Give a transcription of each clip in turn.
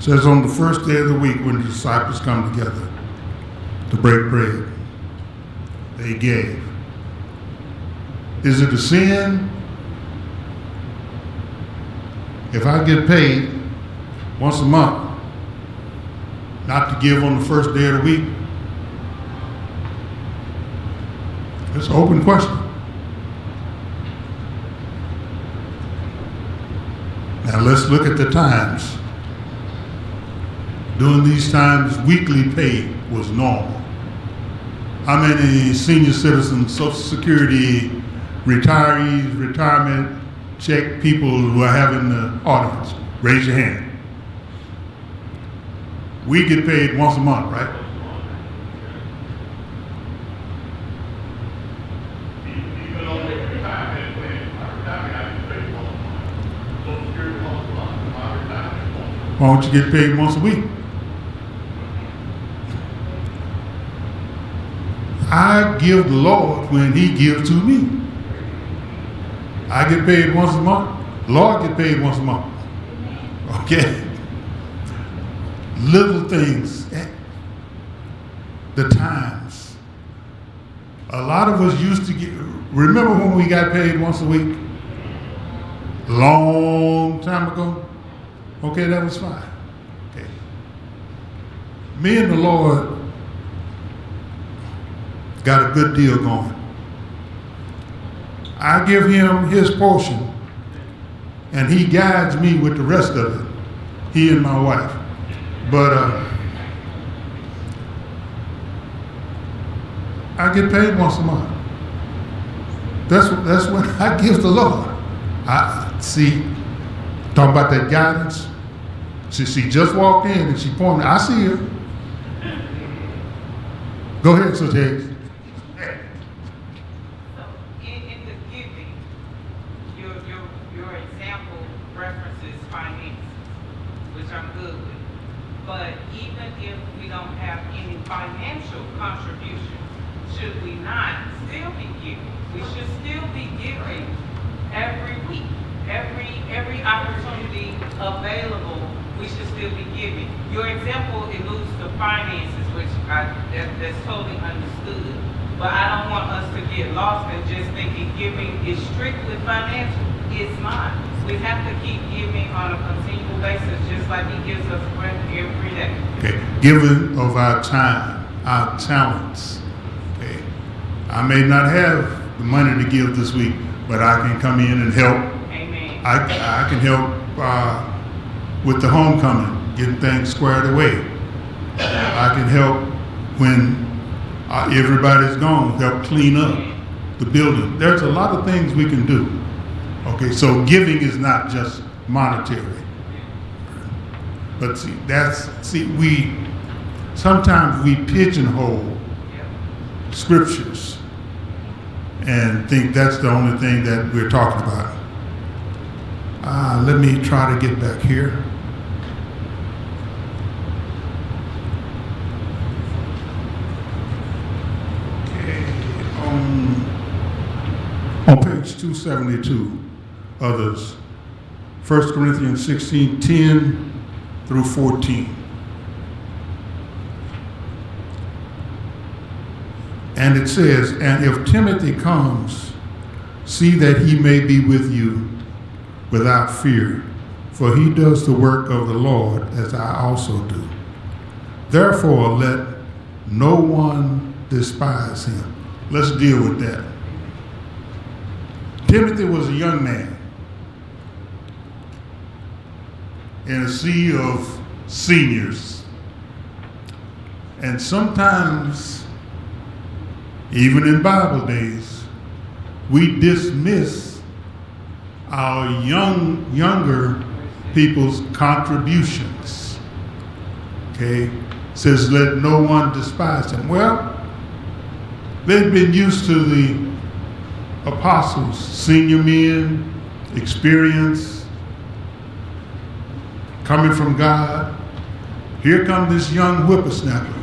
It says on the first day of the week when the disciples come together to break bread, they gave. Is it a sin if I get paid once a month not to give on the first day of the week? It's an open question. Now let's look at the times. During these times, weekly pay was normal. How many senior citizens, Social Security, retirees, retirement check people who are having the audience? Raise your hand. We get paid once a month, right? Even on the retirement plan, my retirement I get paid once a month. Social Security once a month, my retirement once a month. Why don't you get paid once a week? I give the Lord when He gives to me. I get paid once a month. Lord get paid once a month. Okay? Little things. The times. A lot of us used to get, remember when we got paid once a week? Long time ago? Okay, that was fine. Okay. Me and the Lord got a good deal going. I give Him His portion, and He guides me with the rest of it, He and my wife. But I get paid once a month. That's when I give the Lord. I see, talking about that guidance. She just walked in and she pointed. I see her. Go ahead, Sister Hayes. But even if we don't have any financial contribution, should we not still be giving? We should still be giving every week, every opportunity available. We should still be giving. Your example alludes to finances, which that's totally understood. But I don't want us to get lost in just thinking giving is strictly financial. It's not. We have to keep giving on a continual basis, just like He gives us breath every day. Okay. Giving of our time, our talents. Okay. I may not have the money to give this week, but I can come in and help. Amen. I can help with the homecoming, getting things squared away. I can help when everybody's gone, help clean up the building. There's a lot of things we can do. Okay, so giving is not just monetary. But we sometimes we pigeonhole scriptures and think that's the only thing that we're talking about. Let me try to get back here. Okay, on page 272, others, 1 Corinthians 16:10 through 14. And it says, and if Timothy comes, see that he may be with you without fear, for he does the work of the Lord as I also do. Therefore, let no one despise him. Let's deal with that. Timothy was a young man in a sea of seniors. And sometimes, even in Bible days, we dismiss our younger people's contributions. Okay? It says, let no one despise them. Well, they've been used to the apostles, senior men, experience, coming from God. Here comes this young whippersnapper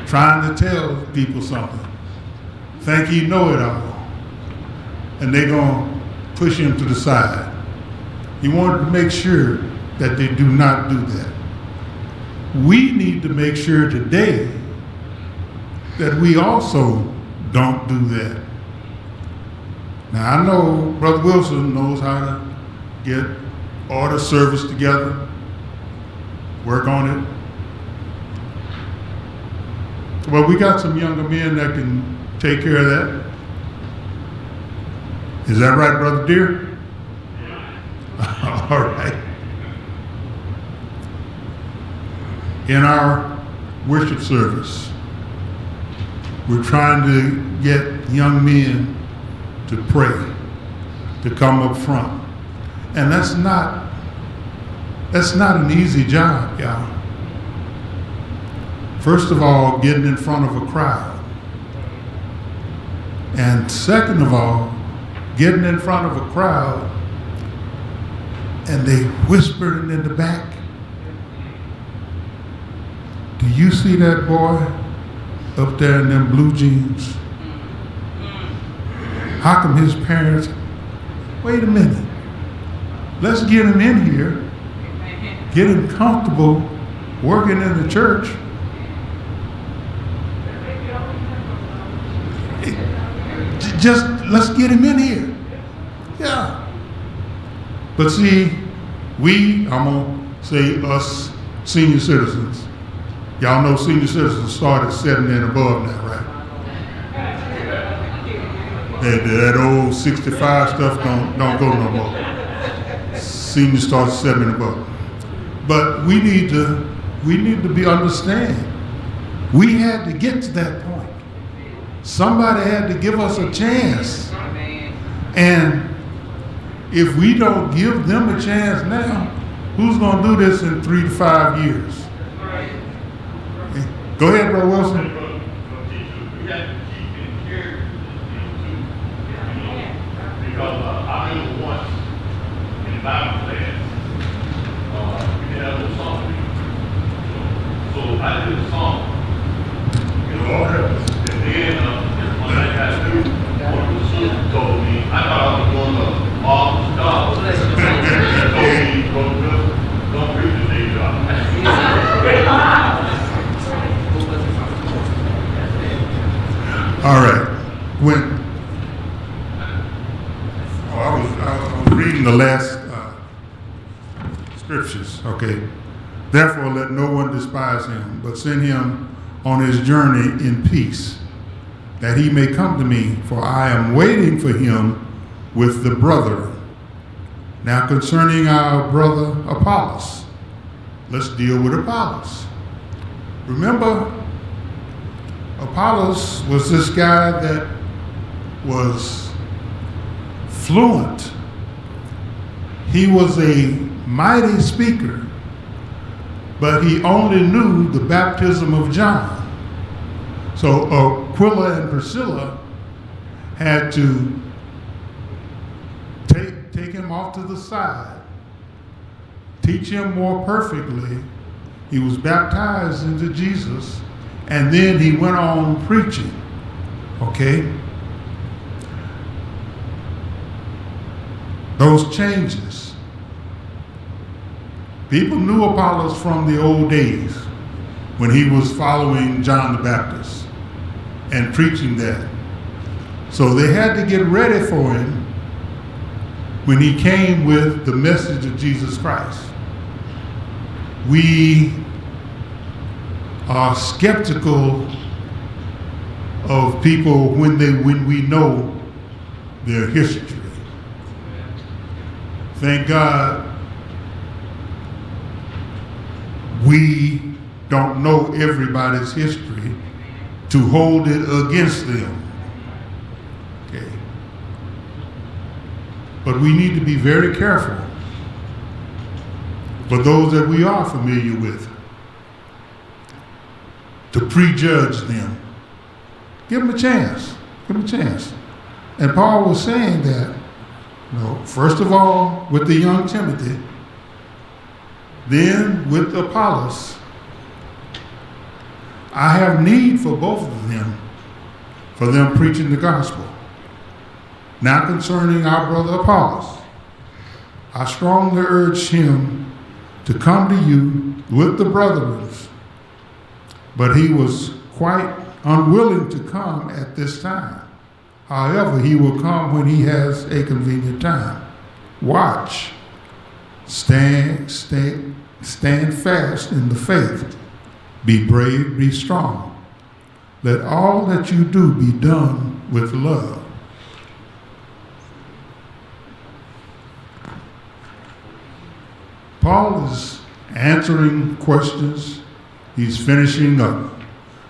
trying to tell people something. Think he know it all. And they're going to push him to the side. He wanted to make sure that they do not do that. We need to make sure today that we also don't do that. Now, I know Brother Wilson knows how to get order service together, work on it. Well, we got some younger men that can take care of that. Is that right, Brother Deere? All right. In our worship service, we're trying to get young men to pray, to come up front. And that's not an easy job, y'all. First of all, getting in front of a crowd. And second of all, getting in front of a crowd and they whispering in the back. Do you see that boy up there in them blue jeans? How come his parents, wait a minute, let's get him in here, get him comfortable working in the church. Just let's get him in here. Yeah. But see, I'm gonna say us senior citizens. Y'all know senior citizens start at 70 and above now, right? That old 65 stuff don't go no more. Seniors start at 70 and above. But we need to be understand. We had to get to that point. Somebody had to give us a chance. And if we don't give them a chance now, who's going to do this in 3 to 5 years? Go ahead, Bro Wilson. Because I remember once in Bible class, we had a little song. So I did a song. Lord help us. And then when I got through, one of the sisters told me, I thought I was going to office job. She told me, don't preach the day job. All right. I was reading the last scriptures, okay? Therefore, let no one despise him, but send him on his journey in peace, that he may come to me, for I am waiting for him with the brother. Now, concerning our brother Apollos, let's deal with Apollos. Remember, Apollos was this guy that was fluent. He was a mighty speaker, but he only knew the baptism of John. So Aquila and Priscilla had to take him off to the side, teach him more perfectly. He was baptized into Jesus, and then he went on preaching, okay? Those changes. People knew Apollos from the old days when he was following John the Baptist and preaching that. So they had to get ready for him when he came with the message of Jesus Christ. We are skeptical of people when we know their history. Thank God we don't know everybody's history to hold it against them. Okay. But we need to be very careful for those that we are familiar with to prejudge them. Give them a chance. Give them a chance. And Paul was saying that, first of all, with the young Timothy, then with Apollos. I have need for both of them, for them preaching the gospel. Now concerning our brother Apollos, I strongly urge him to come to you with the brethren, but he was quite unwilling to come at this time. However, he will come when he has a convenient time. Watch, stand fast in the faith. Be brave, be strong. Let all that you do be done with love. Paul is answering questions. He's finishing up.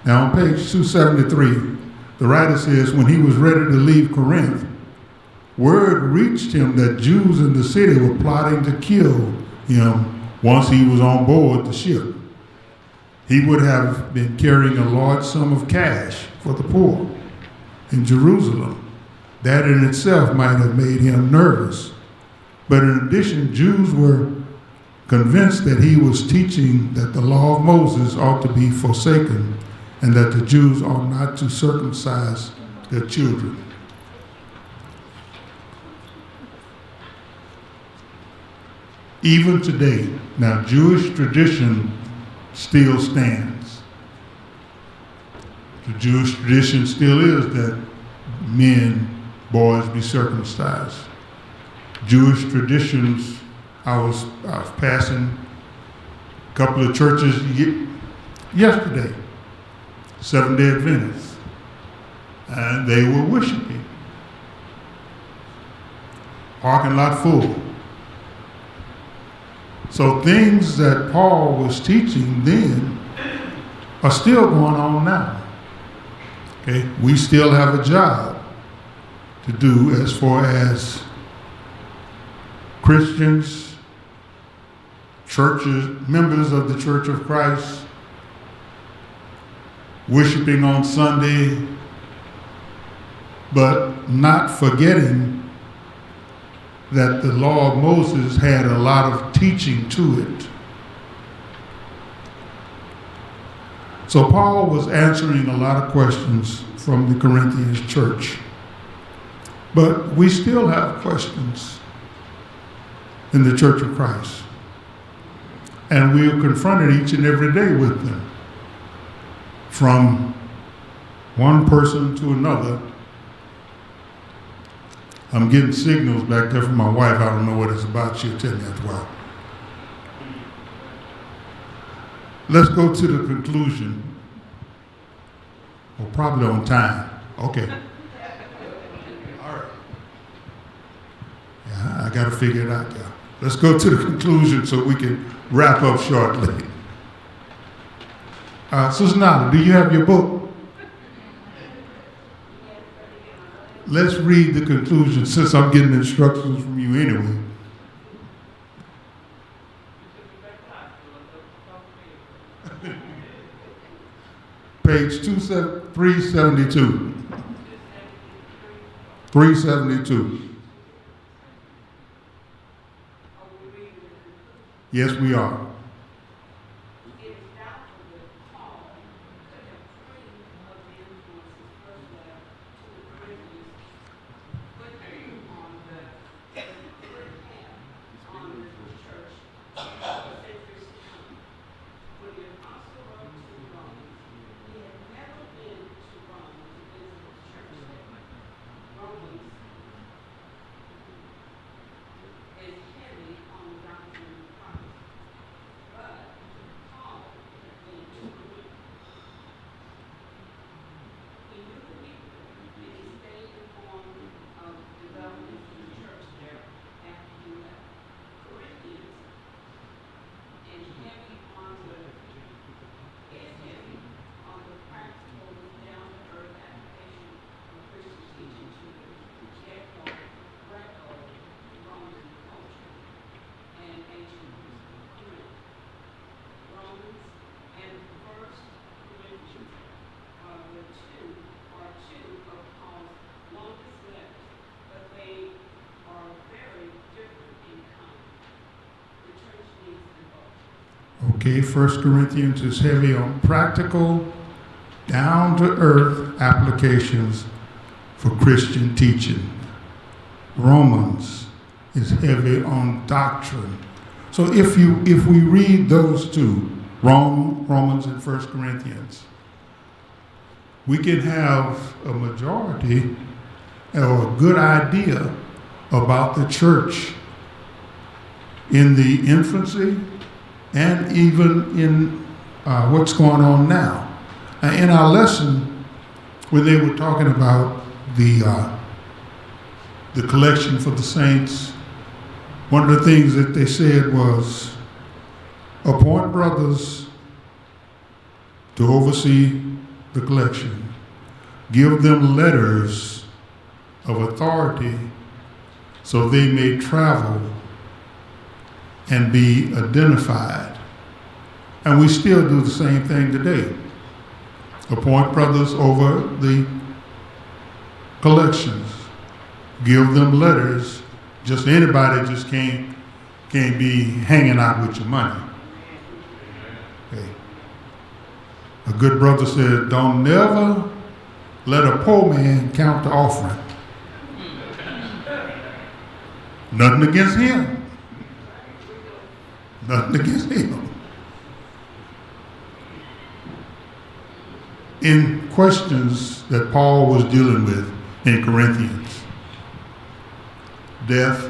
Now on page 273, the writer says, when he was ready to leave Corinth, word reached him that Jews in the city were plotting to kill him once he was on board the ship. He would have been carrying a large sum of cash for the poor in Jerusalem. That in itself might have made him nervous. But in addition, Jews were convinced that he was teaching that the law of Moses ought to be forsaken and that the Jews ought not to circumcise their children. Even today, now Jewish tradition still stands. The Jewish tradition still is that men, boys be circumcised. Jewish traditions, I was passing a couple of churches yesterday, Seventh-day Adventists, and they were worshiping. Parking lot full. So things that Paul was teaching then are still going on now. Okay, we still have a job to do as far as Christians, churches, members of the Church of Christ, worshiping on Sunday, but not forgetting that the law of Moses had a lot of teaching to it. So Paul was answering a lot of questions from the Corinthians church. But we still have questions in the Church of Christ. And we are confronted each and every day with them. From one person to another. I'm getting signals back there from my wife. I don't know what it's about. She'll tell me after a while. Let's go to the conclusion. Well, probably on time. Okay. All right. Yeah, I got to figure it out there. Let's go to the conclusion so we can wrap up shortly. Sister Nala, do you have your book? Let's read the conclusion since I'm getting instructions from you anyway. Page 372. 372. Yes, we are. Okay, 1 Corinthians is heavy on practical, down-to-earth applications for Christian teaching. Romans is heavy on doctrine. So if we read those two, Romans and 1 Corinthians, we can have a majority or a good idea about the church in the infancy and even in what's going on now. In our lesson, when they were talking about the collection for the saints, one of the things that they said was, appoint brothers to oversee the collection. Give them letters of authority so they may travel and be identified. And we still do the same thing today. Appoint brothers over the collections. Give them letters. Just anybody just can't be hanging out with your money. Okay. A good brother said, don't never let a poor man count the offering. Nothing against him. Nothing against him. In questions that Paul was dealing with in Corinthians, death,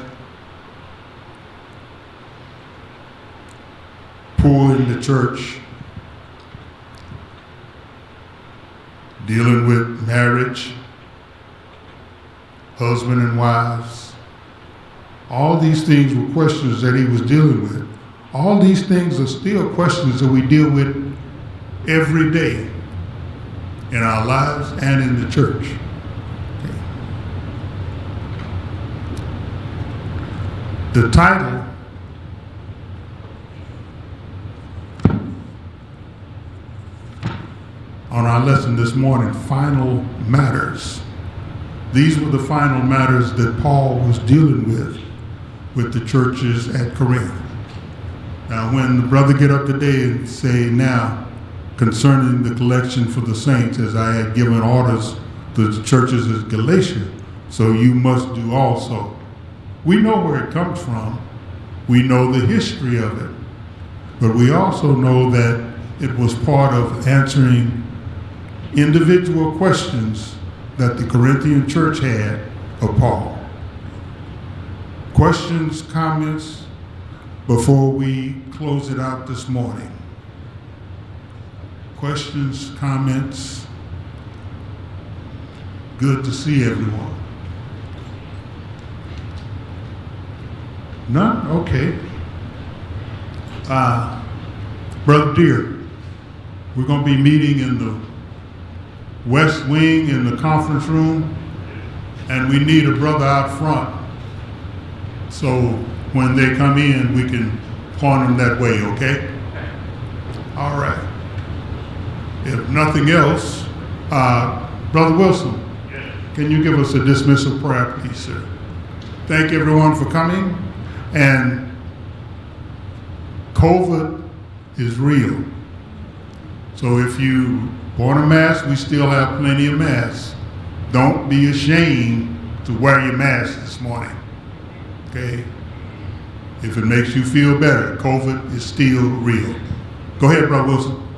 poor in the church, dealing with marriage, husband and wives, all these things were questions that he was dealing with. All these things are still questions that we deal with every day in our lives and in the church. Okay. The title on our lesson this morning, Final Matters. These were the final matters that Paul was dealing with the churches at Corinth. Now, when the brother get up today and say, now, concerning the collection for the saints, as I had given orders to the churches of Galatia, so you must do also. We know where it comes from. We know the history of it. But we also know that it was part of answering individual questions that the Corinthian church had of Paul. Questions, comments, before we close it out this morning. Questions, comments. Good to see everyone. None? Okay. Brother Deere, we're going to be meeting in the West Wing in the conference room, and we need a brother out front. So when they come in, we can point them that way, okay? All right. If nothing else, Brother Wilson, can you give us a dismissal prayer, please, sir? Thank everyone for coming. And COVID is real. So if you want a mask, we still have plenty of masks. Don't be ashamed to wear your mask this morning, okay? If it makes you feel better, COVID is still real. Go ahead, Brother Wilson.